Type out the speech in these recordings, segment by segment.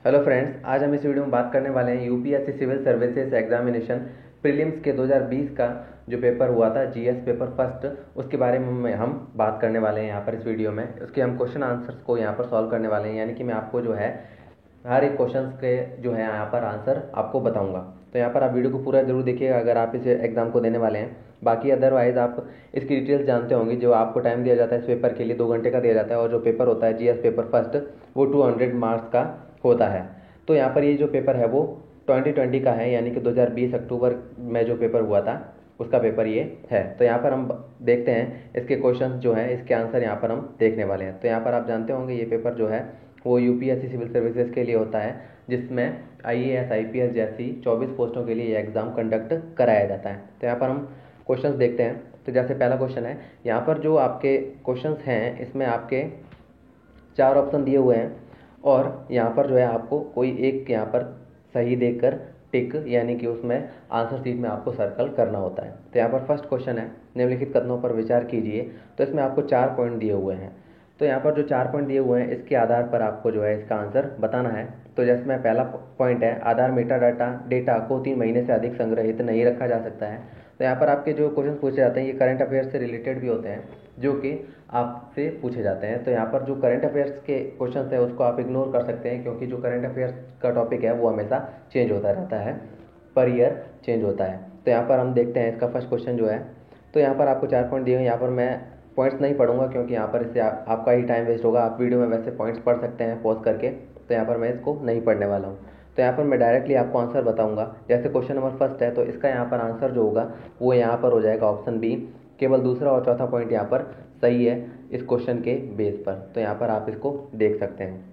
Hello friends, आज हम इस वीडियो में बात करने वाले हैं UPSC civil services examination prelims के 2020 का जो पेपर हुआ था जीएस पेपर फर्स्ट, उसके बारे में हम बात करने वाले हैं यहाँ पर इस वीडियो में। उसके हम क्वेश्चन आंसर्स को यहाँ पर सॉल्व करने वाले हैं, यानी कि मैं आपको जो है हर एक क्वेश्चन के जो है यहाँ पर आंसर आपको बताऊंगा। तो यहाँ पर आप वीडियो को पूरा जरूर देखिएगा अगर आप इस एग्जाम को देने वाले हैं। बाकी अदरवाइज आप इसकी डिटेल्स जानते होंगे। जो आपको टाइम दिया जाता है इस पेपर के लिए 2 घंटे का दिया जाता है, और जो पेपर होता है जीएस पेपर फर्स्ट वो 200 मार्क्स का होता है। तो यहाँ पर ये जो पेपर है वो 2020 का है, यानी कि 2020 अक्टूबर में जो पेपर हुआ था उसका पेपर ये है। तो यहाँ पर हम देखते हैं इसके क्वेश्चन जो हैं, इसके आंसर यहाँ पर हम देखने वाले हैं। तो यहाँ पर आप जानते होंगे ये पेपर जो है वो यूपीएससी सिविल सर्विसेज के लिए होता है, जिसमें आईएएस आईपीएस जैसी 24 पोस्टों के लिए ये एग्ज़ाम कंडक्ट कराया जाता है। तो यहाँ पर हम क्वेश्चंस देखते हैं। तो जैसे पहला क्वेश्चन है, यहाँ पर जो आपके क्वेश्चंस हैं इसमें आपके 4 ऑप्शन दिए हुए हैं, और यहाँ पर जो है आपको कोई एक यहाँ पर सही देकर टिक, यानी कि उसमें आंसर शीट में आपको सर्कल करना होता है। तो यहाँ पर फर्स्ट क्वेश्चन है, निम्नलिखित कथनों पर विचार कीजिए। तो इसमें आपको 4 पॉइंट दिए हुए हैं। तो यहाँ पर जो 4 पॉइंट दिए हुए हैं इसके आधार पर आपको जो है इसका आंसर बताना है। तो जैसे पहला पॉइंट है, आधार मेटा डेटा को 3 महीने से अधिक संग्रहित नहीं रखा जा सकता है। तो यहाँ पर आपके जो क्वेश्चन पूछे जाते हैं ये करंट अफेयर्स से रिलेटेड भी होते हैं, जो कि आपसे पूछे जाते हैं। तो यहाँ पर जो करंट अफेयर्स के क्वेश्चन है उसको आप इग्नोर कर सकते हैं, क्योंकि जो करंट अफेयर्स का टॉपिक है वो हमेशा चेंज होता रहता है, पर ईयर चेंज होता है। तो यहाँ पर हम देखते हैं इसका फर्स्ट क्वेश्चन जो है। तो यहाँ पर आपको 4 पॉइंट दिए हैं। यहाँ पर मैं पॉइंट्स नहीं पढ़ूंगा, क्योंकि यहाँ पर इससे आपका ही टाइम वेस्ट होगा। आप वीडियो में वैसे पॉइंट्स पढ़ सकते हैं पॉज करके, तो यहाँ पर मैं इसको नहीं पढ़ने वाला हूँ। तो यहाँ पर मैं डायरेक्टली आपको आंसर बताऊंगा। जैसे क्वेश्चन नंबर फर्स्ट है, तो इसका यहाँ पर आंसर जो होगा वो यहाँ पर हो जाएगा ऑप्शन बी। केवल दूसरा और चौथा पॉइंट यहाँ पर सही है इस क्वेश्चन के बेस पर। तो यहाँ पर आप इसको देख सकते हैं।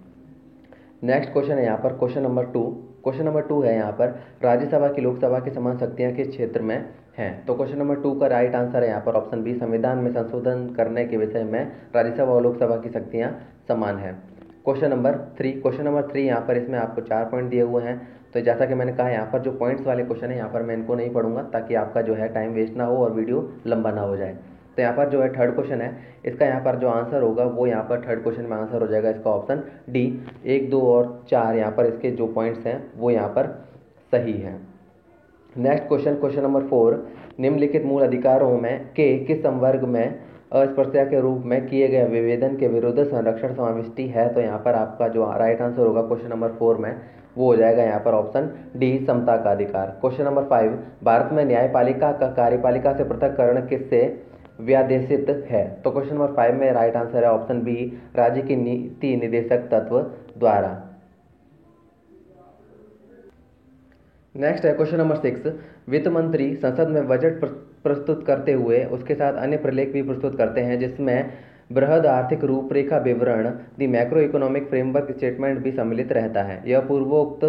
नेक्स्ट क्वेश्चन है यहाँ पर क्वेश्चन नंबर 2। क्वेश्चन नंबर 2 है यहाँ पर, राज्यसभा की लोकसभा की समान शक्तियाँ किस क्षेत्र में हैं। तो क्वेश्चन नंबर 2 का राइट आंसर है यहाँ पर ऑप्शन बी, संविधान में संशोधन करने के विषय में राज्यसभा और लोकसभा की शक्तियाँ समान है। क्वेश्चन नंबर 3 यहाँ पर इसमें आपको 4 पॉइंट दिए हुए हैं। तो जैसा कि मैंने कहा यहाँ पर जो पॉइंट्स वाले क्वेश्चन है यहाँ पर मैं इनको नहीं पढ़ूंगा, ताकि आपका जो है टाइम वेस्ट ना हो और वीडियो लंबा ना हो जाए। तो यहाँ पर जो है थर्ड क्वेश्चन है, इसका यहाँ पर जो आंसर होगा वो यहाँ पर थर्ड क्वेश्चन में आंसर हो जाएगा इसका ऑप्शन डी। 1, 2 और 4 यहाँ पर इसके जो पॉइंट्स हैं वो यहाँ पर सही है। नेक्स्ट क्वेश्चन नंबर 4, निम्नलिखित मूल अधिकारों में के किस संवर्ग में अस्पृश्यता के रूप में किए गए विभेदन के विरुद्ध संरक्षण समाविष्टि है। तो यहाँ पर आपका जो राइट आंसर होगा क्वेश्चन नंबर 4 में वो हो जाएगा यहाँ पर ऑप्शन डी, समता का अधिकार। क्वेश्चन नंबर 5, भारत में न्यायपालिका का कार्यपालिका से पृथककरण किससे व्यादेशित है। तो क्वेश्चन नंबर 5 में राइट आंसर है ऑप्शन बी, राज्य की नीति निदेशक तत्व द्वारा। नेक्स्ट है क्वेश्चन नंबर 6, वित्त मंत्री संसद में बजट प्रस्तुत करते हुए उसके साथ अन्य प्रलेख भी प्रस्तुत करते हैं, जिसमें बृहद आर्थिक रूपरेखा विवरण the macro economic framework statement भी सम्मिलित रहता है। यह पूर्वोक्त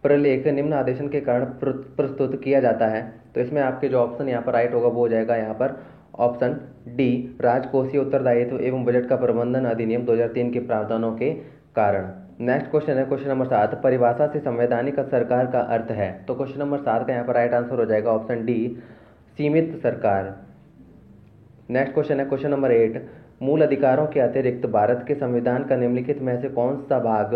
प्रलेख निम्न आदेशन के कारण प्रस्तुत किया जाता है। तो इसमें आपके जो ऑप्शन यहाँ पर राइट होगा वो हो जाएगा यहाँ पर ऑप्शन डी, राजकोषीय उत्तरदायित्व एवं बजट का प्रबंधन अधिनियम 2003 के प्रावधानों के कारण। नेक्स्ट क्वेश्चन है क्वेश्चन नंबर 7, परिभाषा से संवैधानिक सरकार का अर्थ है। तो क्वेश्चन नंबर 7 का यहाँ पर राइट आंसर हो जाएगा ऑप्शन डी, सीमित सरकार। नेक्स्ट क्वेश्चन है क्वेश्चन नंबर 8, मूल अधिकारों के अतिरिक्त भारत के संविधान का निम्नलिखित में से कौन सा भाग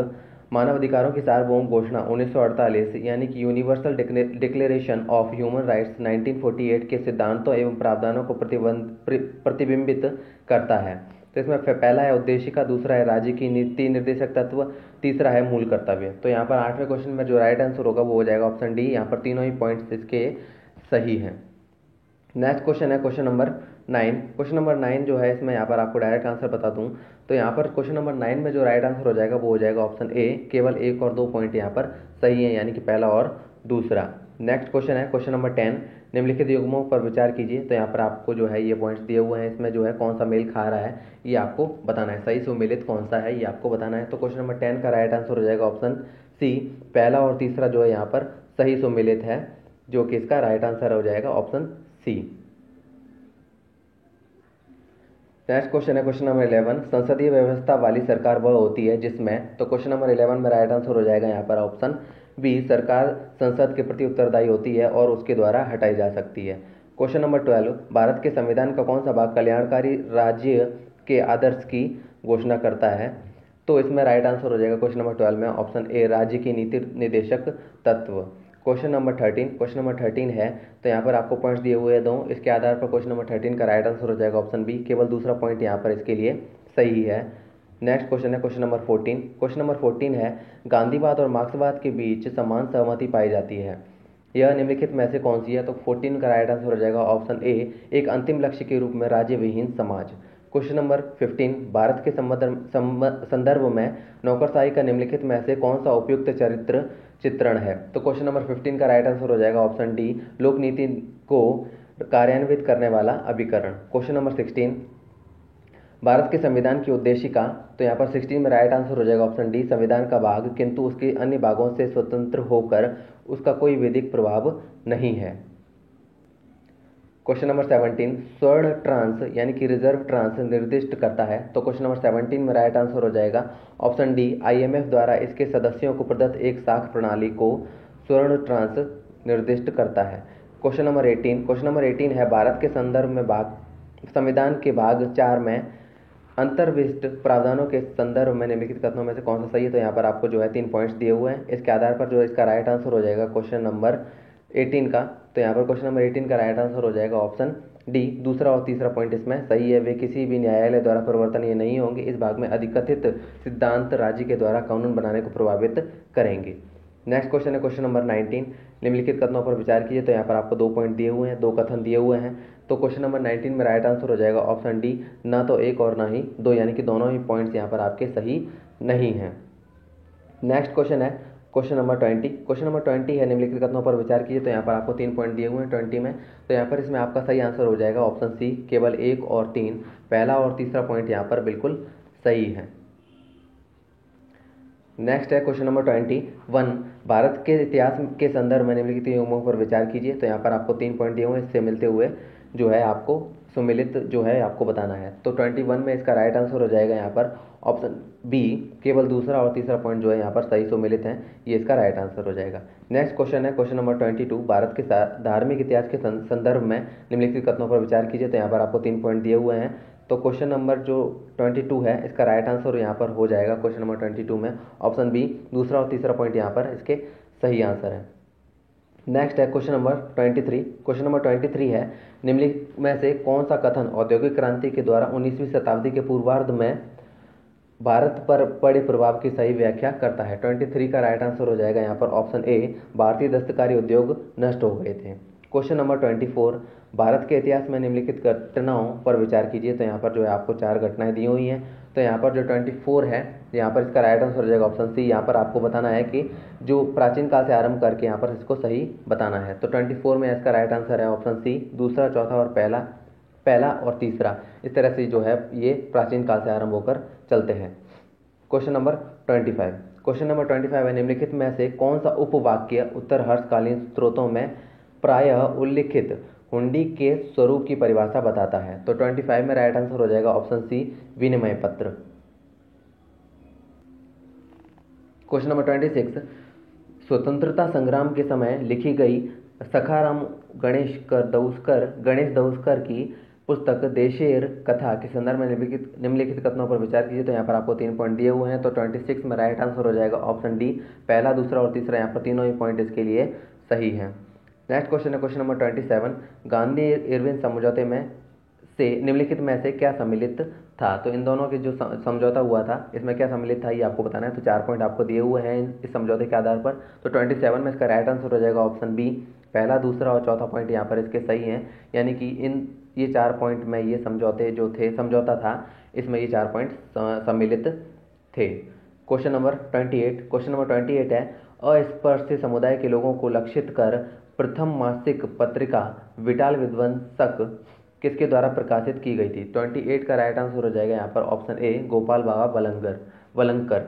मानव अधिकारों की सार्वभौम घोषणा 1948 यानी कि universal declaration of human rights 1948 के सिद्धांतों एवं प्रावधानों को प्रतिबिंबित करता है। तो इसमें पहला है उद्देशिका, दूसरा है राज्य की नीति निर्देशक तत्व, तीसरा है मूल कर्तव्य। तो यहाँ पर 8वें क्वेश्चन में जो राइट आंसर होगा वो हो जाएगा ऑप्शन डी। यहाँ पर तीनों ही पॉइंट्स इसके सही हैं। नेक्स्ट क्वेश्चन है क्वेश्चन नंबर 9। क्वेश्चन नंबर 9 जो है इसमें यहाँ पर आपको डायरेक्ट आंसर बता दूं, तो यहाँ पर क्वेश्चन नंबर 9 में जो राइट आंसर हो जाएगा वो हो जाएगा ऑप्शन ए, केवल 1 और 2 पॉइंट यहाँ पर सही है, यानी कि पहला और दूसरा। नेक्स्ट क्वेश्चन है क्वेश्चन नंबर 10, निम्नलिखित युग्मों पर विचार कीजिए। तो यहाँ पर आपको जो है ये पॉइंट्स दिए हुए हैं, इसमें जो है कौन सा मेल खा रहा है ये आपको बताना है, सही सुमेलित कौन सा है ये आपको बताना है। तो क्वेश्चन नंबर 10 का राइट आंसर हो जाएगा ऑप्शन सी, पहला और तीसरा जो है यहाँ पर सही सुमेलित है, जो कि इसका राइट आंसर हो जाएगा ऑप्शन सी। नेक्स्ट क्वेश्चन है क्वेश्चन नंबर 11, संसदीय व्यवस्था वाली सरकार वह होती है जिसमें। तो क्वेश्चन नंबर 11 में राइट आंसर हो जाएगा यहाँ पर ऑप्शन बी, सरकार संसद के प्रति उत्तरदायी होती है और उसके द्वारा हटाई जा सकती है। क्वेश्चन नंबर 12, भारत के संविधान का कौन सा भाग कल्याणकारी राज्य के आदर्श की घोषणा करता है। तो इसमें राइट आंसर हो जाएगा क्वेश्चन नंबर 12 में ऑप्शन ए, राज्य की नीति निर्देशक तत्व। क्वेश्चन नंबर 13 है, तो यहाँ पर आपको पॉइंट्स दिए हुए हैं 2, इसके आधार पर क्वेश्चन नंबर 13 का राइट आंसर हो जाएगा ऑप्शन बी, केवल दूसरा पॉइंट यहाँ पर इसके लिए सही है। नेक्स्ट क्वेश्चन है क्वेश्चन नंबर 14। क्वेश्चन नंबर 14 है, गांधीवाद और मार्क्सवाद के बीच समान सहमति पाई जाती है, यह निम्नलिखित में से कौन सी है? तो 14 का राइट आंसर हो जाएगा ऑप्शन ए, एक अंतिम लक्ष्य के रूप में राज्य विहीन समाज। क्वेश्चन नंबर 15, भारत के संदर्भ में नौकरशाही का निम्नलिखित में से कौन सा उपयुक्त चरित्र चित्रण है? तो क्वेश्चन नंबर 15 का राइट आंसर हो जाएगा ऑप्शन डी, लोक नीति को कार्यान्वित करने वाला अभिकरण। क्वेश्चन नंबर 16, भारत के संविधान की उद्देशिका, तो यहाँ पर 16 में राइट आंसर हो जाएगा ऑप्शन डी, संविधान का भाग किंतु उसके अन्य भागों से स्वतंत्र होकर उसका कोई विधिक प्रभाव नहीं है। क्वेश्चन नंबर 17, स्वर्ण ट्रांस यानी कि रिजर्व ट्रांस निर्दिष्ट करता है, तो क्वेश्चन नंबर 17 में राइट आंसर हो जाएगा ऑप्शन डी, IMF द्वारा इसके सदस्यों को प्रदत्त एक साख प्रणाली को स्वर्ण ट्रांस निर्दिष्ट करता है। क्वेश्चन नंबर 18 है, भारत के संदर्भ में संविधान के भाग 4 में अंतर्विशिष्ट प्रावधानों के संदर्भ में निम्नलिखित कथनों में से कौन सा सही है? तो यहाँ पर आपको जो है 3 पॉइंट्स दिए हुए हैं, इसके आधार पर जो इसका राइट आंसर हो जाएगा क्वेश्चन नंबर 18 का, तो यहाँ पर क्वेश्चन नंबर 18 का राइट आंसर हो जाएगा ऑप्शन डी, दूसरा और तीसरा पॉइंट इसमें सही है, वे किसी भी न्यायालय द्वारा परिवर्तनीय नहीं होंगे, इस भाग में अधिकथित सिद्धांत राज्य के द्वारा कानून बनाने को प्रभावित करेंगे। नेक्स्ट क्वेश्चन है क्वेश्चन नंबर 19, निम्नलिखित कथनों पर विचार कीजिए, तो यहाँ पर आपको 2 पॉइंट दिए हुए हैं, 2 कथन दिए हुए हैं, तो क्वेश्चन नंबर 19 में राइट आंसर हो जाएगा ऑप्शन डी, ना तो एक और ना ही 2, यानी कि दोनों ही पॉइंट्स यहाँ पर आपके सही नहीं हैं। नेक्स्ट क्वेश्चन है क्वेश्चन नंबर 20। क्वेश्चन नंबर 20 है, निम्नलिखित कथनों पर विचार कीजिए, तो यहाँ पर आपको 3 पॉइंट दिए हुए हैं 20 में, तो यहाँ पर इसमें आपका सही आंसर हो जाएगा ऑप्शन सी, केवल 1 और 3, पहला और तीसरा पॉइंट यहाँ पर बिल्कुल सही है। नेक्स्ट है क्वेश्चन नंबर 21, भारत के इतिहास के संदर्भ में निम्नलिखित नियमों पर विचार कीजिए, तो यहाँ पर आपको 3 पॉइंट दिए हुए हैं, इससे मिलते हुए जो है आपको सुमिलित जो है आपको बताना है, तो 21 में इसका राइट आंसर हो जाएगा यहाँ पर ऑप्शन बी, केवल दूसरा और तीसरा पॉइंट जो है यहाँ पर सही सुमिलित हैं, ये इसका राइट आंसर हो जाएगा। नेक्स्ट क्वेश्चन है क्वेश्चन नंबर 22, भारत के धार्मिक इतिहास के संदर्भ में निम्नलिखित कथनों पर विचार कीजिए, तो यहाँ पर आपको 3 पॉइंट दिए हुए हैं, तो क्वेश्चन नंबर जो 22 है इसका राइट आंसर यहाँ पर हो जाएगा क्वेश्चन नंबर 22 में ऑप्शन बी, दूसरा और तीसरा पॉइंट यहाँ पर इसके सही आंसर है। नेक्स्ट है क्वेश्चन नंबर 23। क्वेश्चन नंबर 23 है, निम्नलिखित में से कौन सा कथन औद्योगिक क्रांति के द्वारा 19वीं शताब्दी के पूर्वार्ध में भारत पर पड़े प्रभाव की सही व्याख्या करता है? 23 का राइट आंसर हो जाएगा यहाँ पर ऑप्शन ए, भारतीय दस्तकारी उद्योग नष्ट हो गए थे। क्वेश्चन नंबर 24, भारत के इतिहास में निम्नलिखित घटनाओं पर विचार कीजिए, तो यहाँ पर जो है आपको 4 घटनाएं दी हुई हैं, तो यहाँ पर जो 24 है यहाँ पर इसका राइट आंसर हो जाएगा ऑप्शन सी, यहाँ पर आपको बताना है कि जो प्राचीन काल से आरंभ करके यहाँ पर इसको सही बताना है, तो 24 में इसका राइट आंसर है ऑप्शन सी, दूसरा, चौथा और पहला और तीसरा, इस तरह से जो है ये प्राचीन काल से आरंभ होकर चलते हैं। Question number 25। क्वेश्चन नंबर 25 है, निम्नलिखित में से कौन सा उपवाक्य उत्तर हर्षकालीन स्रोतों में प्रायः उल्लिखित हुंडी के स्वरूप की परिभाषा बताता है? तो 25 में राइट आंसर हो जाएगा ऑप्शन सी, विनिमय पत्र। क्वेश्चन नंबर 26, स्वतंत्रता संग्राम के समय लिखी गई सखाराम गणेश दौस्कर की पुस्तक देशेर कथा के संदर्भ में निम्नलिखित कथनों पर विचार कीजिए, तो यहाँ पर आपको 3 पॉइंट दिए हुए हैं, तो 26 में राइट आंसर हो जाएगा ऑप्शन डी, पहला, दूसरा और तीसरा, यहाँ पर तीनों ही पॉइंट इसके लिए सही है। नेक्स्ट क्वेश्चन है क्वेश्चन नंबर 27, गांधी इरविन समझौते में से निम्नलिखित में से क्या सम्मिलित था? तो इन दोनों के जो समझौता हुआ था इसमें क्या सम्मिलित था ये आपको बताना है, तो 4 पॉइंट आपको दिए हुए हैं इस समझौते के आधार पर, तो 27 में इसका राइट आंसर हो जाएगा ऑप्शन बी, पहला, दूसरा और चौथा पॉइंट यहाँ पर इसके सही हैं, यानी कि ये 4 पॉइंट में ये समझौता था इसमें ये 4 पॉइंट सम्मिलित थे। क्वेश्चन नंबर 28 है, अस्पृश्य समुदाय के लोगों को लक्षित कर प्रथम मासिक पत्रिका विटाल विध्वंसक किसके द्वारा प्रकाशित की गई थी? 28 का राइट आंसर हो जाएगा यहाँ पर option A, Gopal Baba Walankar.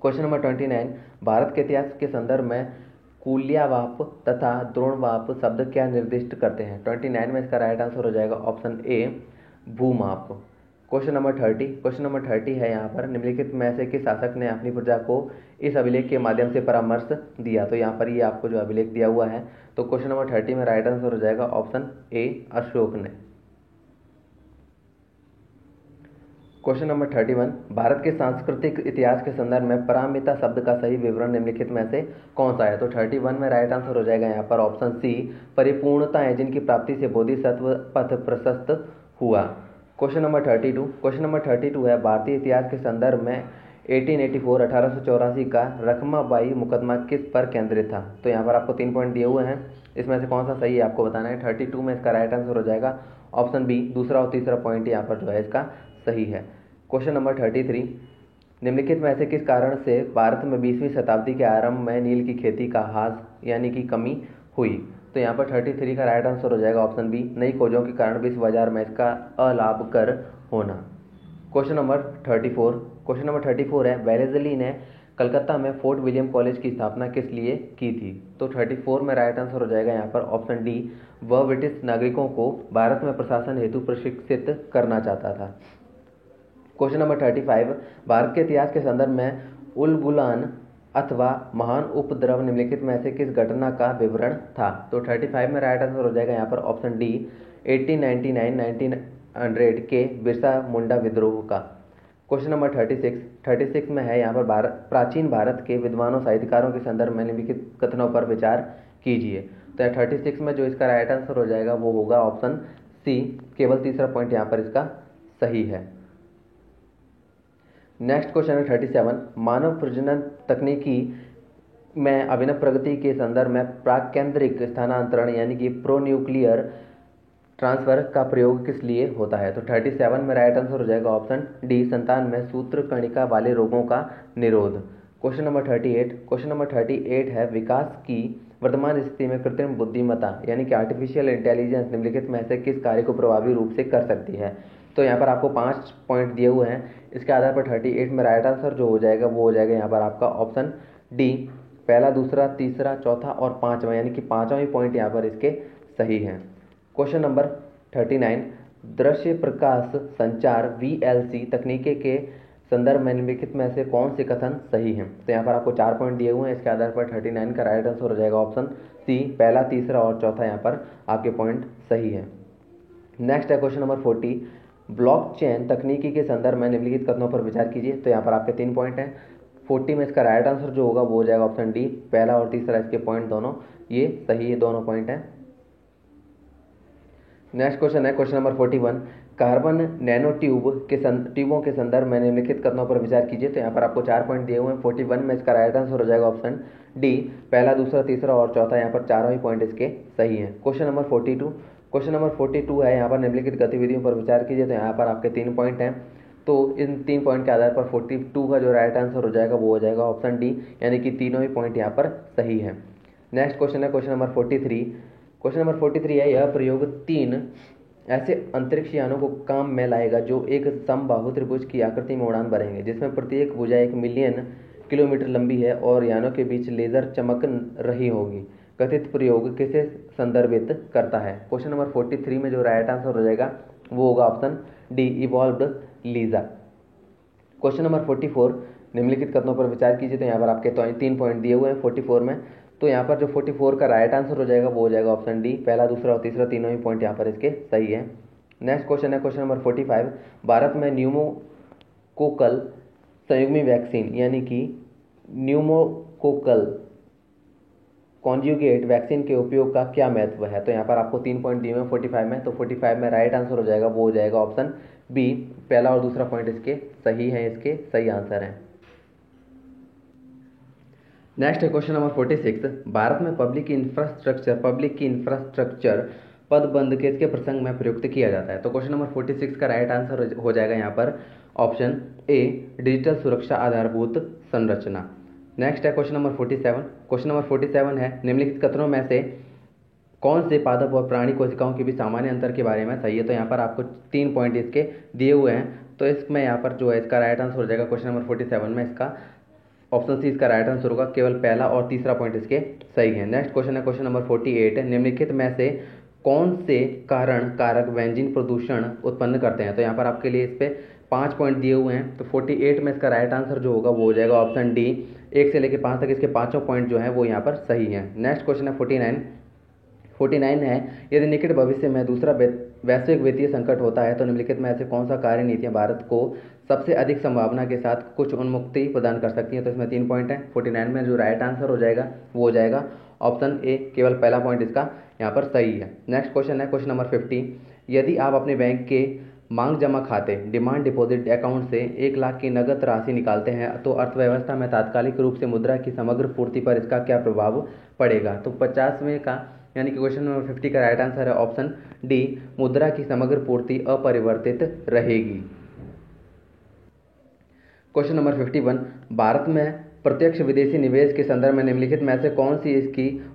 Question number 29, Bharat के इतिहास के संदर्भ में कूल्यावाप तथा द्रोणवाप शब्द क्या निर्दिष्ट करते हैं? 29 में इसका राइट आंसर हो जाएगा ऑप्शन ए, भूमाप। क्वेश्चन नंबर 30 है यहाँ पर, निम्नलिखित में से किस शासक ने अपनी प्रजा को इस अभिलेख के माध्यम से परामर्श दिया? तो यहाँ पर ये आपको जो अभिलेख दिया हुआ है, तो क्वेश्चन नंबर 30 में राइट आंसर हो जाएगा ऑप्शन ए, अशोक ने। क्वेश्चन नंबर 31, भारत के सांस्कृतिक इतिहास के संदर्भ में पारमिता शब्द का सही विवरण निम्नलिखित में से कौन सा है? तो 31 में राइट आंसर हो जाएगा यहाँ पर ऑप्शन सी, परिपूर्णता है जिनकी प्राप्ति से बोधिसत्व पथ प्रशस्त हुआ। क्वेश्चन नंबर 32 है, भारतीय इतिहास के संदर्भ में 1884 का रखमाबाई मुकदमा किस पर केंद्रित था? तो यहाँ पर आपको 3 पॉइंट दिए हुए हैं, इसमें से कौन सा सही है आपको बताना है। 32 में इसका राइट आंसर हो जाएगा ऑप्शन बी, दूसरा और तीसरा पॉइंट यहाँ पर जो है इसका सही है। क्वेश्चन नंबर 33, निम्नलिखित में से किस कारण से भारत में 20वीं शताब्दी के आरंभ में नील की खेती का ह्रास यानी कि कमी हुई? तो यहाँ पर 33 का राइट आंसर हो जाएगा ऑप्शन बी, नई खोजों के कारण विश्व बाजार में इसका अलाभकर होना। क्वेश्चन नंबर 34 है, वेलेज़ली ने कलकत्ता में फोर्ट विलियम कॉलेज की स्थापना किस लिए की थी? तो 34 में राइट आंसर हो जाएगा यहाँ पर ऑप्शन डी, वह ब्रिटिश नागरिकों को भारत में प्रशासन हेतु प्रशिक्षित करना चाहता था। क्वेश्चन नंबर 35, भारत के इतिहास के संदर्भ में उलगुलान अथवा महान उपद्रव निम्नलिखित में से किस घटना का विवरण था? तो 35 में राइट आंसर हो जाएगा यहाँ पर ऑप्शन डी, 1899-1900 के बिरसा मुंडा विद्रोह का। क्वेश्चन नंबर 36 में है यहाँ पर प्राचीन भारत के विद्वानों साहित्यकारों के संदर्भ में निम्नलिखित कथनों पर विचार कीजिए। तो 36 में जो इसका राइट आंसर हो जाएगा वो होगा ऑप्शन सी, केवल तीसरा पॉइंट यहाँ पर इसका सही है। नेक्स्ट क्वेश्चन है 37, मानव प्रजनन तकनीकी में अभिनव प्रगति के संदर्भ में प्राकेंद्रिक स्थानांतरण यानी कि प्रोन्यूक्लियर ट्रांसफर का प्रयोग किस लिए होता है? तो 37 में राइट आंसर हो जाएगा ऑप्शन डी, संतान में सूत्र कणिका वाले रोगों का निरोध। क्वेश्चन नंबर 38 है, विकास की वर्तमान स्थिति में कृत्रिम बुद्धिमत्ता यानी कि आर्टिफिशियल इंटेलिजेंस निम्नलिखित में से किस कार्य को प्रभावी रूप से कर सकती है? तो यहाँ पर आपको 5 पॉइंट दिए हुए हैं, इसके आधार पर 38 में राइट आंसर जो हो जाएगा वो हो जाएगा यहाँ पर आपका ऑप्शन डी, पहला, दूसरा, तीसरा, चौथा और पांचवा, यानी कि पांचवा ही पॉइंट यहाँ पर इसके सही है। क्वेश्चन नंबर 39, दृश्य प्रकाश संचार VLC तकनीके के संदर्भ में निम्नलिखित में से कौन से कथन सही हैं? तो यहाँ पर आपको 4 पॉइंट दिए हुए हैं, इसके आधार पर 39 का राइट आंसर हो जाएगा ऑप्शन सी, पहला, तीसरा और चौथा यहाँ पर आपके पॉइंट सही है। नेक्स्ट है क्वेश्चन नंबर 40, ब्लॉकचेन तकनीकी के संदर्भ में निम्नलिखित कथनों पर विचार कीजिए। तो यहाँ पर आपके 3 पॉइंट हैं, 40 में इसका राइट आंसर जो होगा वो हो जाएगा ऑप्शन डी, पहला और तीसरा इसके पॉइंट दोनों ये सही है, दोनों पॉइंट हैं। नेक्स्ट क्वेश्चन है क्वेश्चन नंबर 41, कार्बन नैनो ट्यूबों के संदर्भ में निम्नलिखित कथनों पर विचार कीजिए। तो यहाँ पर आपको 4 पॉइंट दिए हुए हैं, 41 में इसका राइट आंसर हो जाएगा ऑप्शन डी, पहला, दूसरा, तीसरा और चौथा, यहाँ पर चारों ही पॉइंट इसके सही हैं। क्वेश्चन नंबर 42 है, यहाँ पर निम्नलिखित गतिविधियों पर विचार कीजिए। तो यहाँ पर आपके 3 पॉइंट हैं, तो इन 3 पॉइंट के आधार पर 42 का जो राइट आंसर हो जाएगा वो हो जाएगा ऑप्शन डी, यानी कि तीनों ही पॉइंट यहाँ पर सही है। नेक्स्ट क्वेश्चन है क्वेश्चन नंबर 43 है, यह प्रयोग 3 ऐसे अंतरिक्ष यानों को काम में लाएगा जो एक समबाहु त्रिभुज की आकृति में उड़ान भरेंगे, जिसमें प्रत्येक भुजा 1 मिलियन किलोमीटर लंबी है और यानों के बीच लेजर चमक रही होगी। कथित प्रयोग किसे संदर्भित करता है? क्वेश्चन नंबर 43 में जो राइट आंसर हो जाएगा वो होगा option D, evolved Lisa. Question number 44, निम्नलिखित कथनों पर विचार कीजिए। तो यहाँ पर आपके 3 पॉइंट दिए हुए हैं 44 में, तो यहाँ पर जो 44 का राइट आंसर हो जाएगा वो हो जाएगा ऑप्शन डी, पहला, दूसरा और तीसरा तीनों ही पॉइंट यहाँ पर इसके सही है। नेक्स्ट क्वेश्चन है क्वेश्चन नंबर 45, भारत में न्यूमोकोकल संयुग्मी वैक्सीन यानी कि न्यूमोकोकल कॉन्जुगेट वैक्सीन के उपयोग का क्या महत्व है? तो यहाँ पर आपको 3 पॉइंट दिए हुए हैं 45 में, तो 45 में राइट आंसर हो जाएगा वो हो जाएगा ऑप्शन बी, पहला और दूसरा पॉइंट इसके सही हैं, इसके सही आंसर हैं। नेक्स्ट है क्वेश्चन नंबर 46, भारत में पब्लिक की इंफ्रास्ट्रक्चर पदबंध किसके प्रसंग में प्रयुक्त किया जाता है? तो क्वेश्चन नंबर 46 का राइट आंसर हो जाएगा यहाँ पर ऑप्शन ए, डिजिटल सुरक्षा आधारभूत संरचना। नेक्स्ट है क्वेश्चन नंबर 47 है, निम्नलिखित कथनों में से कौन से पादप और प्राणी कोशिकाओं के बीच सामान्य अंतर के बारे में सही है? तो यहाँ पर आपको 3 पॉइंट इसके दिए हुए हैं, तो इसमें यहाँ पर जो है इसका राइट आंसर हो जाएगा क्वेश्चन नंबर 47 में इसका ऑप्शन सी इसका राइट आंसर होगा, केवल पहला और तीसरा पॉइंट इसके सही है। नेक्स्ट क्वेश्चन है क्वेश्चन नंबर 48, निम्नलिखित में से कौन से कारण कारक बेंजीन प्रदूषण उत्पन्न करते हैं? तो यहाँ पर आपके लिए इस पे 5 पॉइंट दिए हुए हैं, तो 48 में इसका राइट आंसर जो होगा वो हो जाएगा ऑप्शन डी, 1 से लेकर 5 तक इसके पांचों पॉइंट जो है वो यहाँ पर सही है। नेक्स्ट क्वेश्चन है 49 है, यदि निकट भविष्य में दूसरा वैश्विक वित्तीय संकट होता है तो निम्नलिखित में ऐसे कौन सा कार्य नीतियां भारत को सबसे अधिक संभावना के साथ कुछ उन्मुक्ति प्रदान कर सकती है। तो इसमें 3 पॉइंट है। 49 में जो राइट आंसर हो जाएगा वो हो जाएगा ऑप्शन ए, केवल पहला पॉइंट इसका यहाँ पर सही है। नेक्स्ट क्वेश्चन है क्वेश्चन नंबर 50। यदि आप अपने बैंक के मांग जमा खाते डिमांड डिपॉजिट अकाउंट से 1 लाख की नगद राशि निकालते हैं तो अर्थव्यवस्था में तात्कालिक रूप से मुद्रा की समग्र पूर्ति पर इसका क्या प्रभाव पड़ेगा। तो 50वें का यानी कि क्वेश्चन नंबर 50 का राइट आंसर है ऑप्शन डी, मुद्रा की समग्र पूर्ति अपरिवर्तित रहेगी। Question number 51। भारत में प्रत्यक्ष विदेशी निवेश के संदर्भ में निम्नलिखित में से कौन सी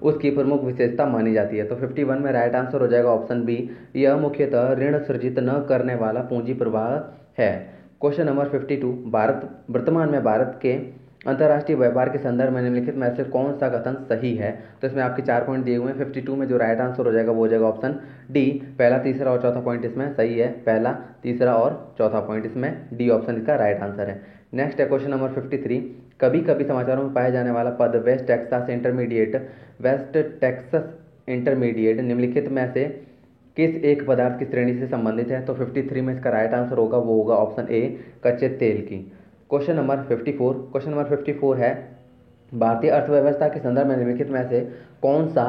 उसकी प्रमुख विशेषता मानी जाती है। तो 51 में राइट आंसर हो जाएगा ऑप्शन बी, यह मुख्यतः ऋण सृजित न करने वाला पूंजी प्रवाह है। Question number 52। वर्तमान में भारत के अंतर्राष्ट्रीय व्यापार के संदर्भ में निम्नलिखित में से कौन सा कथन सही है। तो इसमें आपके 4 पॉइंट दिए हुए हैं। 52 में जो राइट आंसर हो जाएगा वो हो जाएगा ऑप्शन डी, पहला, तीसरा और चौथा पॉइंट इसमें सही है। पहला, तीसरा और चौथा पॉइंट इसमें डी ऑप्शन इसका राइट आंसर है। नेक्स्ट है क्वेश्चन नंबर 53। कभी कभी समाचारों में पाए जाने वाला पद वेस्ट टेक्सास इंटरमीडिएट निम्नलिखित में से किस एक पदार्थ की श्रेणी से संबंधित है। तो 53 में इसका राइट आंसर होगा वो होगा ऑप्शन ए, कच्चे तेल की। क्वेश्चन नंबर 54 है भारतीय अर्थव्यवस्था के संदर्भ में निम्नलिखित में से कौन सा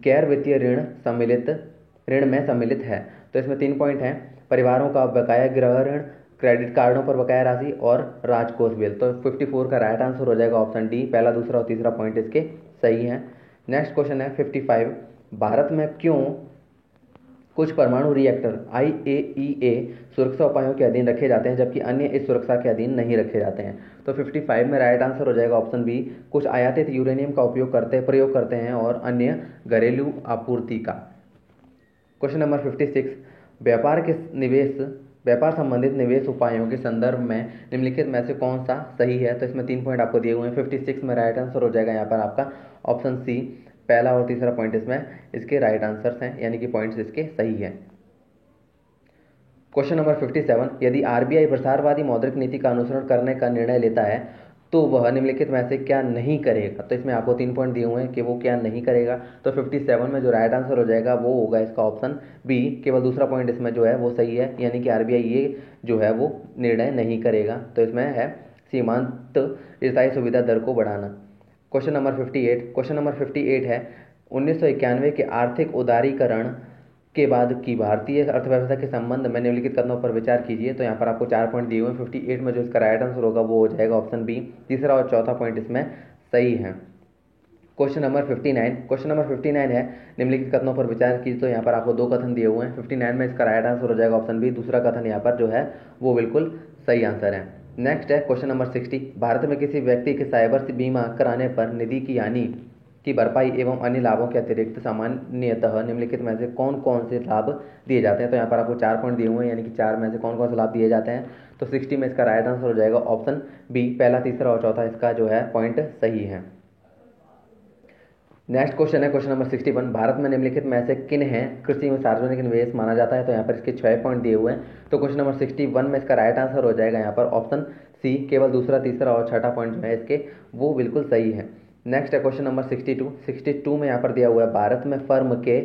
गैर वित्तीय ऋण में सम्मिलित है। तो इसमें 3 पॉइंट हैं। परिवारों का बकाया गृह ऋण, क्रेडिट कार्डों पर बकाया राशि और राजकोष बिल। तो 54 का राइट आंसर हो जाएगा ऑप्शन डी, पहला, दूसरा और तीसरा पॉइंट इसके सही हैं। नेक्स्ट क्वेश्चन है 55। भारत में क्यों कुछ परमाणु रिएक्टर IAEA सुरक्षा उपायों के अधीन रखे जाते हैं जबकि अन्य इस सुरक्षा के अधीन नहीं रखे जाते हैं। तो 55 में राइट आंसर हो जाएगा ऑप्शन बी, कुछ आयातित यूरेनियम का प्रयोग करते हैं और अन्य घरेलू आपूर्ति का। Question number 56। व्यापार संबंधित निवेश उपायों के संदर्भ में निम्नलिखित में से कौन सा सही है। तो इसमें 3 पॉइंट आपको दिए हुए हैं। 56 में राइट आंसर हो जाएगा यहाँ पर आपका ऑप्शन सी, पहला और तीसरा पॉइंट इसमें इसके राइट आंसर्स हैं, यानी कि पॉइंट्स इसके सही हैं। Question number 57। यदि RBI प्रसारवादी मौद्रिक नीति का अनुसरण करने का निर्णय लेता है तो वह निम्नलिखित में से क्या नहीं करेगा। तो इसमें आपको 3 पॉइंट दिए हुए हैं कि वो क्या नहीं करेगा। तो 57 में जो राइट आंसर हो जाएगा वो होगा इसका ऑप्शन बी, केवल दूसरा पॉइंट इसमें जो है वो सही है, यानी कि RBI ये जो है वो निर्णय नहीं करेगा। तो इसमें है सीमांत स्थायी सुविधा दर को बढ़ाना। क्वेश्चन नंबर 58 है 1991 के आर्थिक उदारीकरण के बाद की भारतीय अर्थव्यवस्था के संबंध में निम्नलिखित कथनों पर विचार कीजिए। तो यहाँ पर आपको 4 पॉइंट दिए हुए हैं। 58 में जो इसका राइट आंसर होगा वो हो जाएगा ऑप्शन बी, तीसरा और चौथा पॉइंट इसमें सही है। क्वेश्चन नंबर 59 है निम्नलिखित कथनों पर विचार कीजिए। तो यहाँ पर आपको 2 कथन दिए हुए हैं। 59 में इसका राइट आंसर हो जाएगा ऑप्शन बी, दूसरा कथन यहाँ पर जो है वो बिल्कुल सही आंसर है। नेक्स्ट है क्वेश्चन नंबर 60। भारत में किसी व्यक्ति के साइबर बीमा कराने पर निधि की हानि की भरपाई एवं अन्य लाभों के अतिरिक्त सामान्यतः निम्नलिखित में से कौन कौन से लाभ दिए जाते हैं। तो यहाँ पर आपको 4 पॉइंट दिए हुए हैं, यानी कि 4 में से कौन कौन से लाभ दिए जाते हैं। तो 60 में इसका राइट आंसर हो जाएगा ऑप्शन बी, पहला, तीसरा और चौथा इसका जो है पॉइंट सही है। नेक्स्ट क्वेश्चन है क्वेश्चन नंबर 61। भारत में निम्नलिखित में से किन है कृषि में सार्वजनिक निवेश माना जाता है। तो यहाँ पर इसके 6 पॉइंट दिए हुए हैं। तो क्वेश्चन नंबर 61 में इसका राइट आंसर हो जाएगा यहाँ पर ऑप्शन सी, केवल दूसरा, तीसरा और छठा पॉइंट जो है इसके वो बिल्कुल सही है। नेक्स्ट है क्वेश्चन नंबर 62 में यहाँ पर दिया हुआ है भारत में फर्म के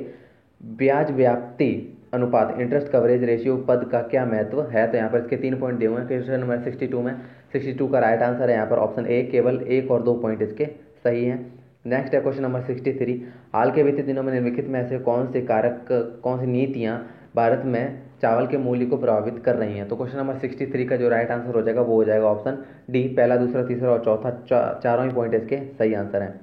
ब्याज व्याप्ति अनुपात इंटरेस्ट कवरेज रेशियो पद का क्या महत्व है। तो यहाँ पर इसके 3 पॉइंट दिए हुए हैं। क्वेश्चन नंबर 62 में 62 का राइट आंसर है यहाँ पर ऑप्शन ए, केवल 1 और 2 पॉइंट इसके सही हैं। नेक्स्ट है क्वेश्चन नंबर 63। हाल के वित्तीय दिनों में निम्नलिखित में से कौन सी नीतियाँ भारत में चावल के मूल्य को प्रभावित कर रही हैं। तो क्वेश्चन नंबर 63 का जो राइट आंसर हो जाएगा वो हो जाएगा ऑप्शन डी, पहला, दूसरा, तीसरा और चौथा, चारों ही पॉइंट इसके सही आंसर हैं।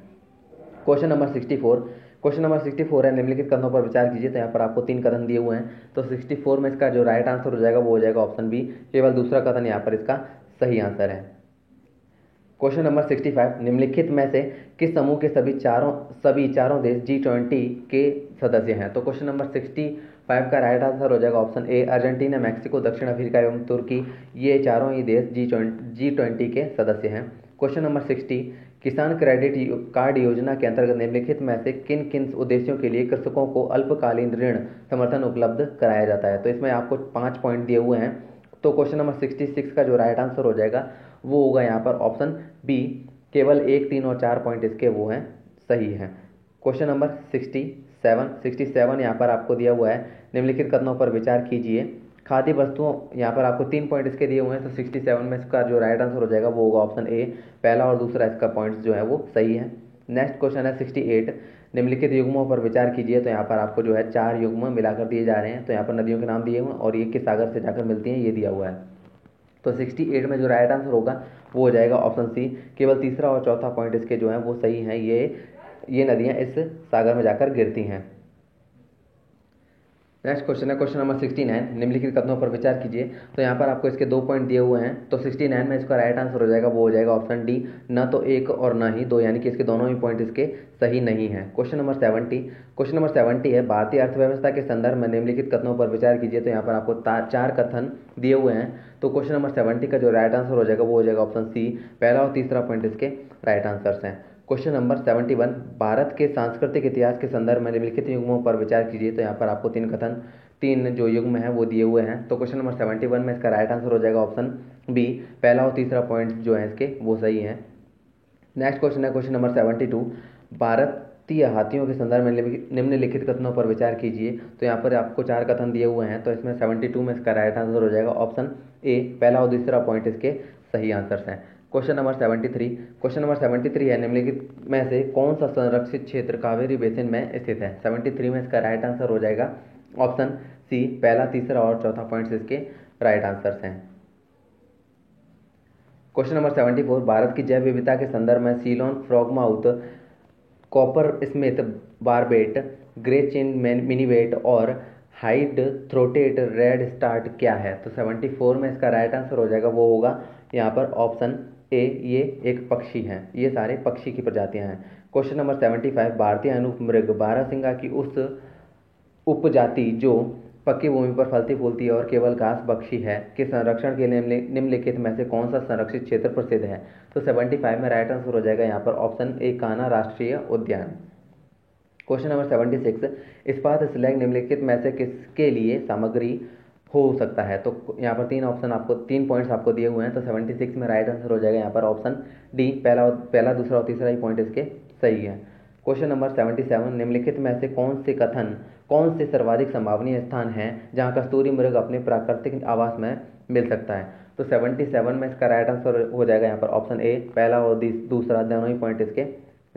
क्वेश्चन नंबर 64 है निम्नलिखित कथनों पर विचार कीजिए। तो यहाँ पर आपको 3 कथन दिए हुए हैं। तो 64 में इसका जो राइट आंसर हो जाएगा वो हो जाएगा ऑप्शन बी, केवल दूसरा कथन यहाँ पर इसका सही आंसर है। Question number 65। निम्नलिखित में से किस समूह के सभी चारों देश G20 के सदस्य हैं। तो क्वेश्चन नंबर 65 का राइट आंसर हो जाएगा ऑप्शन ए, अर्जेंटीना, मैक्सिको, दक्षिण अफ्रीका एवं तुर्की, ये चारों ही देश G20 के सदस्य हैं। Question number 60। किसान क्रेडिट कार्ड योजना के अंतर्गत निम्नलिखित में से किन किन उद्देश्यों के लिए कृषकों को अल्पकालीन ऋण समर्थन उपलब्ध कराया जाता है। तो इसमें आपको 5 पॉइंट दिए हुए हैं। तो क्वेश्चन नंबर 66 का जो राइट आंसर हो जाएगा वो होगा यहाँ पर ऑप्शन बी, केवल 1, 3 और 4 पॉइंट इसके वो हैं सही हैं। क्वेश्चन नंबर 67 यहाँ पर आपको दिया हुआ है निम्नलिखित कथनों पर विचार कीजिए। खाद्य वस्तुओं, यहाँ पर आपको 3 पॉइंट इसके दिए हुए हैं, तो 67 में इसका जो राइट आंसर हो जाएगा वो होगा ऑप्शन ए, पहला और दूसरा इसका पॉइंट जो है वो सही है। नेक्स्ट क्वेश्चन है 68, निम्नलिखित युग्मों पर विचार कीजिए। तो यहाँ पर आपको जो है 4 युग्म मिलाकर दिए जा रहे हैं, तो यहाँ पर नदियों के नाम दिए हुए हैं और ये किस सागर से जाकर मिलती हैं ये दिया हुआ है। तो 68 में जो राइट आंसर होगा वो हो जाएगा ऑप्शन सी, केवल तीसरा और चौथा पॉइंट इसके जो है वो सही हैं, ये नदियाँ इस सागर में जाकर गिरती हैं। नेक्स्ट क्वेश्चन है क्वेश्चन नंबर 69, निम्नलिखित कथनों पर विचार कीजिए। तो यहाँ पर आपको इसके 2 पॉइंट दिए हुए हैं, तो 69 में इसका राइट आंसर हो जाएगा वो हो जाएगा ऑप्शन डी, न तो एक और न ही दो, यानी कि इसके दोनों ही पॉइंट इसके सही नहीं है। क्वेश्चन नंबर 70 है, भारतीय अर्थव्यवस्था के संदर्भ में निम्नलिखित कथनों पर विचार कीजिए। तो यहाँ पर आपको 4 कथन दिए हुए हैं, तो क्वेश्चन नंबर 70 का जो राइट आंसर हो जाएगा वो हो जाएगा ऑप्शन सी, पहला और तीसरा पॉइंट इसके राइट आंसर्स हैं। क्वेश्चन नंबर 71, भारत के सांस्कृतिक इतिहास के संदर्भ में निम्नलिखित युग्मों पर विचार कीजिए। तो यहाँ पर आपको 3 जो युग्म है वो दिए हुए हैं, तो क्वेश्चन नंबर 71 में इसका राइट आंसर हो जाएगा ऑप्शन बी, पहला और तीसरा पॉइंट जो है इसके वो सही है। नेक्स्ट क्वेश्चन है क्वेश्चन नंबर 72, भारतीय हाथियों के संदर्भ में निम्नलिखित कथनों पर विचार कीजिए। तो यहाँ पर आपको 4 कथन दिए हुए हैं, तो इसमें 72 में इसका राइट आंसर हो जाएगा ऑप्शन ए, पहला और दूसरा पॉइंट इसके सही आंसर्स हैं। क्वेश्चन नंबर 73 है, निम्नलिखित में से कौन सा संरक्षित क्षेत्र कावेरी बेसिन में स्थित है। 73 में इसका राइट आंसर हो जाएगा ऑप्शन सी, पहला, तीसरा और चौथा पॉइंट्स इसके राइट आंसर्स हैं। क्वेश्चन नंबर 74, भारत की जैव विविधता के संदर्भ में Ceylon frogmouth, coppersmith barbet, grey chinned minivet और हाइड थ्रोटेड रेड स्टार्ट क्या है। तो 74 में इसका राइट आंसर हो जाएगा वो होगा यहाँ पर ऑप्शन ए, ये एक पक्षी हैं, ये सारे पक्षी की प्रजातियां हैं। क्वेश्चन नंबर 75, भारतीय अनुमृग बारहसिंगा की उस उपजाति जो पक्की भूमि पर फलती फूलती है और केवल घास बख्शी है के संरक्षण के लिए निम्नलिखित में से कौन सा संरक्षित क्षेत्र प्रसिद्ध है। तो 75 में राइट आंसर हो जाएगा यहाँ पर ऑप्शन ए, कान्हा राष्ट्रीय उद्यान। क्वेश्चन नंबर 76, इस्पात स्लैग निम्नलिखित में से किसके लिए सामग्री हो सकता है। तो यहाँ पर 3 पॉइंट्स आपको दिए हुए हैं, तो 76 में राइट आंसर हो जाएगा यहाँ पर ऑप्शन डी, पहला दूसरा और तीसरा ही पॉइंट इसके सही है। क्वेश्चन नंबर 77, निम्नलिखित में से कौन से सर्वाधिक संभावनीय स्थान हैं जहां कस्तूरी मृग अपने प्राकृतिक आवास में मिल सकता है। तो 77 में इसका राइट आंसर हो जाएगा यहाँ पर ऑप्शन ए, पहला और दूसरा दोनों ही पॉइंट इसके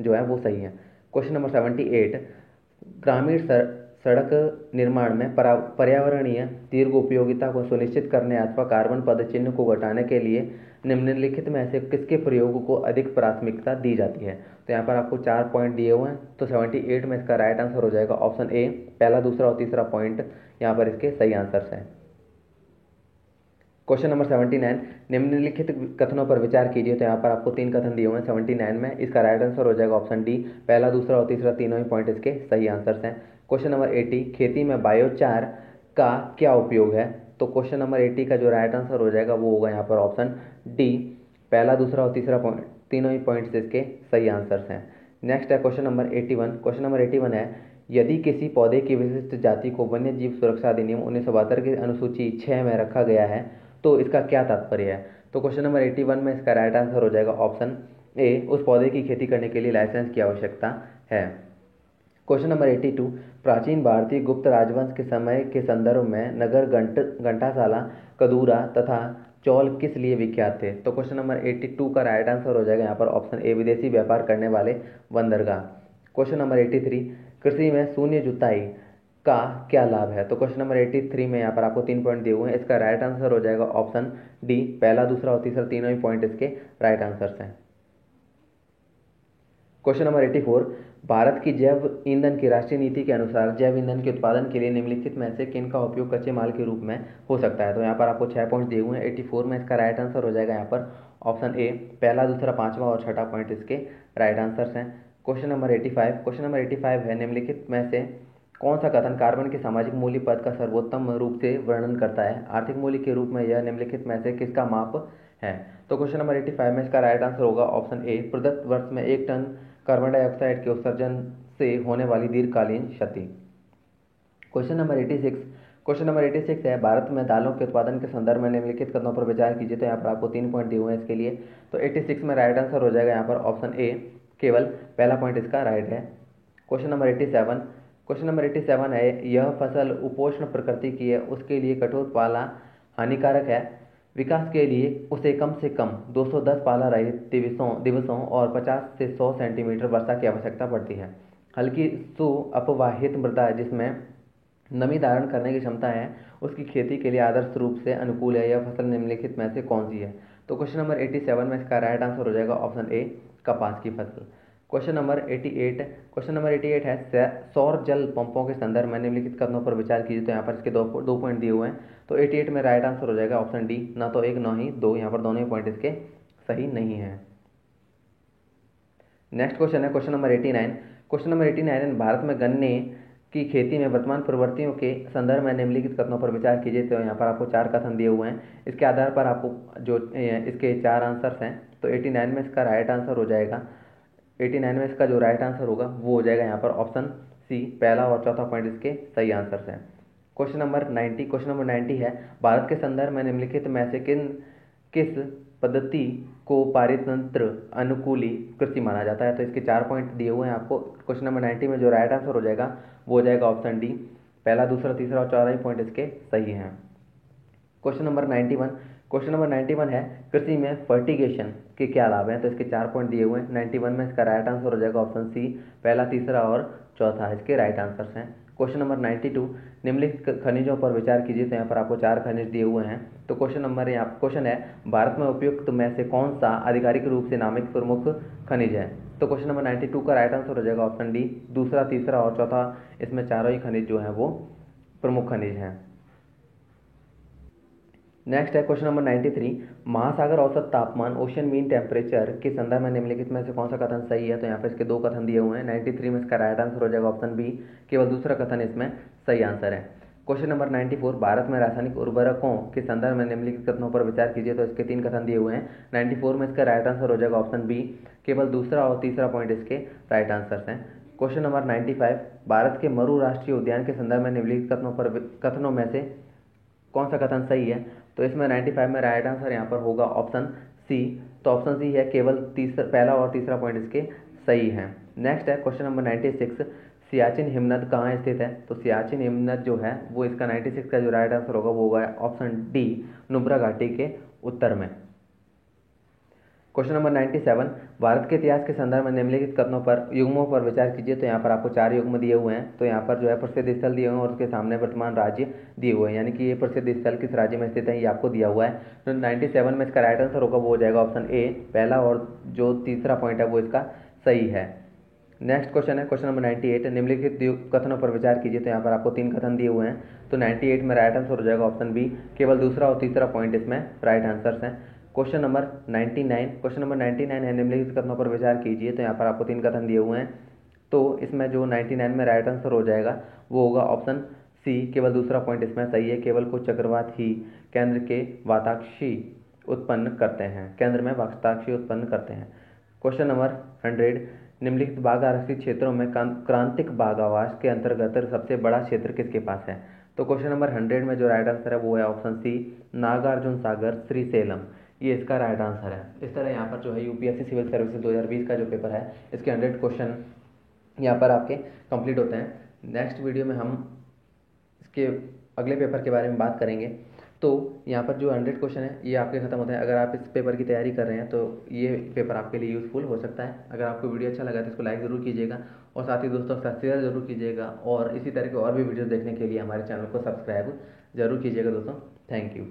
जो है वो सही है। क्वेश्चन नंबर 78, ग्रामीण सड़क निर्माण में पर्यावरणीय दीर्घ उपयोगिता को सुनिश्चित करने अथवा कार्बन पदचिह्न को घटाने के लिए निम्नलिखित में से किसके प्रयोग को अधिक प्राथमिकता दी जाती है। तो यहाँ पर आपको 4 पॉइंट दिए हुए हैं, तो 78 में इसका राइट आंसर हो जाएगा ऑप्शन ए, पहला दूसरा और तीसरा पॉइंट यहाँ पर इसके सही आंसर्स हैं। क्वेश्चन नंबर 79, निम्नलिखित कथनों पर विचार कीजिए। तो यहाँ पर आपको 3 कथन दिए हुए हैं 79 में, इसका राइट आंसर हो जाएगा ऑप्शन डी, पहला दूसरा और तीसरा तीनों ही पॉइंट इसके सही आंसर्स हैं। क्वेश्चन नंबर 80, खेती में बायोचार का क्या उपयोग है। तो क्वेश्चन नंबर 80 का जो राइट आंसर हो जाएगा वो होगा यहाँ पर ऑप्शन डी, पहला दूसरा और तीसरा पॉइंट तीनों ही पॉइंट्स इसके सही आंसर्स हैं। नेक्स्ट है क्वेश्चन नंबर 81। क्वेश्चन नंबर 81 है, यदि किसी पौधे की विशिष्ट जाति को वन्य जीव सुरक्षा अधिनियम 1972 की अनुसूची 6 में रखा गया है तो इसका क्या तात्पर्य है। तो क्वेश्चन नंबर 81 में इसका राइट आंसर हो जाएगा ऑप्शन ए, उस पौधे की खेती करने के लिए लाइसेंस की आवश्यकता है। क्वेश्चन नंबर 82, प्राचीन भारतीय गुप्त राजवंश के समय के संदर्भ में नगर घंटासाला, कदूरा तथा चौल किस लिए विख्यात थे। तो क्वेश्चन नंबर 82 का राइट आंसर हो जाएगा यहाँ पर ऑप्शन ए, विदेशी व्यापार करने वाले बंदरगाह। क्वेश्चन नंबर 83, कृषि में शून्य जुताई का क्या लाभ है। तो क्वेश्चन नंबर 83 में यहाँ पर आपको 3 पॉइंट दिए हुए हैं, इसका राइट आंसर हो जाएगा ऑप्शन डी, पहला दूसरा और तीसरा तीनों ही पॉइंट इसके राइट आंसर्स हैं। क्वेश्चन नंबर 84, भारत की जैव ईंधन की राष्ट्रीय नीति के अनुसार जैव ईंधन के उत्पादन के लिए निम्नलिखित में से किन का उपयोग कच्चे माल के रूप में हो सकता है। तो यहाँ पर आपको 6 पॉइंट दिए हुए हैं। 84 में इसका राइट आंसर हो जाएगा यहाँ पर ऑप्शन ए, पहला दूसरा पांचवा और छठा पॉइंट इसके राइट आंसर्स हैं। क्वेश्चन नंबर 85 है, निम्नलिखित में से कौन सा कथन कार्बन के सामाजिक मूल्य पद का सर्वोत्तम रूप से वर्णन करता है। आर्थिक मूल्य के रूप में यह निम्नलिखित में से किसका माप है। तो क्वेश्चन नंबर 85 में इसका राइट आंसर होगा ऑप्शन ए, प्रदत्त वर्ष में 1 टन कार्बन डाइऑक्साइड के उत्सर्जन से होने वाली दीर्घकालीन क्षति। क्वेश्चन नंबर 86 है, भारत में दालों के उत्पादन के संदर्भ में निम्नलिखित कथनों पर विचार कीजिए। तो यहाँ पर आपको 3 पॉइंट दिए हुए हैं इसके लिए। तो 86 में राइट आंसर हो जाएगा यहाँ पर ऑप्शन ए, केवल पहला पॉइंट इसका राइट है। क्वेश्चन नंबर 87, क्वेश्चन नंबर 87 है, यह फसल उपोष्ण प्रकृति की है, उसके लिए कठोर पाला हानिकारक है। विकास के लिए उसे कम से कम 210 पाला रहित दिवसों और 50 से 100 सेंटीमीटर वर्षा की आवश्यकता पड़ती है। हल्की सुअपवाहित मृदा जिसमें नमी धारण करने की क्षमता है, उसकी खेती के लिए आदर्श रूप से अनुकूल है। यह फसल निम्नलिखित में से कौन सी है? तो क्वेश्चन नंबर 87 में इसका राइट आंसर हो जाएगा ऑप्शन ए, कपास की फसल। क्वेश्चन नंबर 88 है, सौर जल पंपों के संदर्भ में निम्नलिखित कथनों पर विचार कीजिए। तो यहाँ पर इसके दो पॉइंट दिए हुए हैं, तो 88 में राइट आंसर हो जाएगा ऑप्शन डी, ना तो एक ना ही दो, यहाँ पर दोनों ही पॉइंट इसके सही नहीं है। नेक्स्ट क्वेश्चन है क्वेश्चन नंबर 89 है, भारत में गन्ने की खेती में वर्तमान प्रवृत्तियों के संदर्भ में निम्नलिखित कथनों पर विचार कीजिए। तो यहाँ पर आपको 4 कथन दिए हुए हैं, इसके आधार पर आपको जो इसके 4 आंसर्स हैं, तो 89 में इसका राइट आंसर हो जाएगा, 89 में इसका जो राइट आंसर होगा वो हो जाएगा यहाँ पर ऑप्शन सी, पहला और चौथा पॉइंट इसके सही आंसर्स हैं। क्वेश्चन नंबर 90 है, भारत के संदर्भ में निम्नलिखित में से किस पद्धति को पारितंत्र अनुकूली कृषि माना जाता है? तो इसके 4 पॉइंट दिए हुए हैं आपको। क्वेश्चन नंबर 90 में जो राइट आंसर हो जाएगा वो हो जाएगा ऑप्शन डी, पहला, दूसरा, तीसरा और चौथा ही पॉइंट इसके सही हैं। क्वेश्चन नंबर 91 है, कृषि में फर्टिगेशन के क्या लाभ हैं? तो इसके 4 पॉइंट दिए हुए हैं। 91 में इसका राइट आंसर हो जाएगा ऑप्शन सी, पहला, तीसरा और चौथा इसके राइट आंसर्स हैं। क्वेश्चन नंबर 92, निम्नलिखित खनिजों पर विचार कीजिए। तो यहाँ पर आपको 4 खनिज दिए हुए हैं। तो क्वेश्चन है, भारत में उपयुक्त में से कौन सा आधिकारिक रूप से नामित प्रमुख खनिज है? तो क्वेश्चन नंबर 92 का राइट आंसर हो जाएगा ऑप्शन डी, दूसरा, तीसरा और चौथा, इसमें चारों ही खनिज जो हैं वो प्रमुख खनिज हैं। नेक्स्ट है क्वेश्चन नंबर 93, महासागर औसत तापमान ओशन मीन टेम्परेचर के संदर्भ में निम्नलिखित में से कौन सा कथन सही है? तो यहाँ पे इसके 2 कथन दिए हुए हैं। 93 में इसका राइट आंसर हो जाएगा ऑप्शन बी, केवल दूसरा कथन इसमें सही आंसर है। क्वेश्चन नंबर 94, भारत में रासायनिक उर्वरकों के संदर्भ में निम्नलिखित कथनों पर विचार कीजिए। तो इसके 3 कथन दिए हुए हैं। 94 में इसका राइट आंसर हो जाएगा ऑप्शन बी, केवल दूसरा और तीसरा पॉइंट इसके राइट आंसर्स हैं। क्वेश्चन नंबर 95, भारत के मरु राष्ट्रीय उद्यान के संदर्भ में निम्नलिखित कथनों में से कौन सा कथन सही है? तो इसमें 95 में राइट आंसर यहाँ पर होगा ऑप्शन सी, तो ऑप्शन सी है, केवल पहला और तीसरा पॉइंट इसके सही हैं। नेक्स्ट है क्वेश्चन नंबर 96, सियाचिन हिमनद कहाँ स्थित है? तो सियाचिन हिमनद जो है वो इसका 96 का जो राइट आंसर होगा वो होगा ऑप्शन डी, नुब्रा घाटी के उत्तर में। क्वेश्चन नंबर 97, भारत के इतिहास के संदर्भ में निम्नलिखित कथनों पर युग्मों पर विचार कीजिए। तो यहाँ पर आपको 4 युग्म दिए हुए हैं। तो यहाँ पर जो है प्रसिद्ध स्थल दिए हुए हैं और उसके सामने वर्तमान राज्य दिए हुए हैं, यानी कि ये प्रसिद्ध स्थल किस राज्य में स्थित है ये आपको दिया हुआ है। तो 97 में इसका राइट आंसर होगा वो हो जाएगा ऑप्शन ए, पहला और जो तीसरा पॉइंट है वो इसका सही है। नेक्स्ट क्वेश्चन है क्वेश्चन नंबर 98, निम्नलिखित कथनों पर विचार कीजिए। तो यहाँ पर आपको 3 कथन दिए हुए हैं। तो 98 में राइट आंसर हो जाएगा ऑप्शन बी, केवल दूसरा और तीसरा पॉइंट इसमें राइट आंसर्स हैं। क्वेश्चन नंबर 99 है, निम्नलिखित कथनों पर विचार कीजिए। तो यहाँ पर आपको 3 कथन दिए हुए हैं। तो इसमें जो 99 में राइट आंसर हो जाएगा वो होगा ऑप्शन सी, केवल दूसरा पॉइंट इसमें सही है। केवल कुछ चक्रवात ही केंद्र में वाताक्षी उत्पन्न करते हैं। क्वेश्चन नंबर 100, निम्नलिखित बाघ आरक्षित क्षेत्रों में क्रांतिक बाघ आवास के अंतर्गत सबसे बड़ा क्षेत्र किसके पास है? तो क्वेश्चन नंबर 100 में जो राइट आंसर है वो है ऑप्शन सी, नागार्जुन सागर श्रीशैलम, ये इसका राइट आंसर है। इस तरह यहाँ पर जो है यूपीएससी सिविल सर्विसेज 2020 का जो पेपर है इसके 100 क्वेश्चन यहाँ पर आपके कंप्लीट होते हैं। नेक्स्ट वीडियो में हम इसके अगले पेपर के बारे में बात करेंगे। तो यहाँ पर जो 100 क्वेश्चन है ये आपके खत्म होते हैं। अगर आप इस पेपर की तैयारी कर रहे हैं तो ये पेपर आपके लिए यूज़फुल हो सकता है। अगर आपको वीडियो अच्छा लगा तो इसको लाइक ज़रूर कीजिएगा और साथ ही दोस्तों के साथ शेयर जरूर कीजिएगा, और इसी तरह के और भी वीडियो देखने के लिए हमारे चैनल को सब्सक्राइब जरूर कीजिएगा दोस्तों। Thank you.